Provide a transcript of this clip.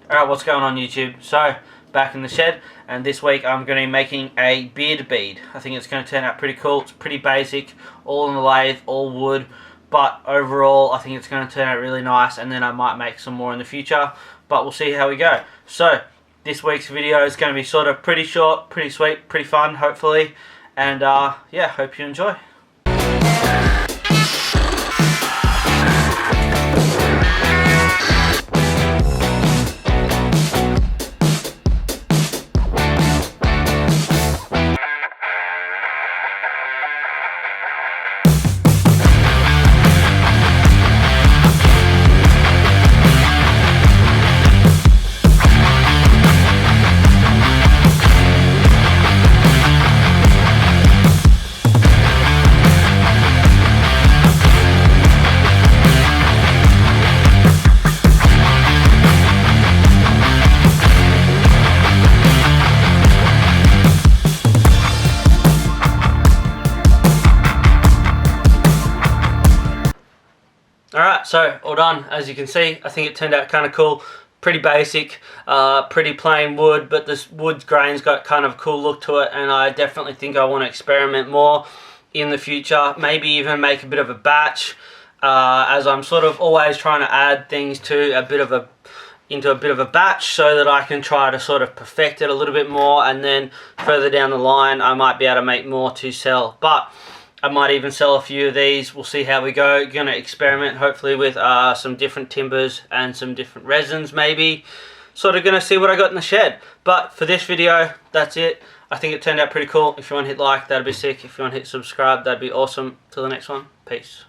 Alright, what's going on YouTube? So, back in the shed, and this week I'm going to be making a beard bead. I think it's going to turn out pretty cool. It's pretty basic, all in the lathe, all wood, but overall I think it's going to turn out really nice, and then I might make some more in the future, but we'll see how we go. So, this week's video is going to be sort of pretty short, pretty sweet, pretty fun, hopefully, and yeah, hope you enjoy. Alright, so all done. As you can see, I think it turned out kind of cool. Pretty basic, pretty plain wood, but this wood grain's got kind of a cool look to it, and I definitely think I want to experiment more in the future. Maybe even make a bit of a batch, as I'm sort of always trying to add things to into a bit of a batch, so that I can try to sort of perfect it a little bit more, and then further down the line I might be able to make more to sell. But I might even sell a few of these. We'll see how we go. Gonna experiment hopefully with some different timbers and some different resins maybe. Sort of gonna see what I got in the shed. But for this video, that's it. I think it turned out pretty cool. If you want to hit like, that'd be sick. If you want to hit subscribe, that'd be awesome. Till the next one, peace.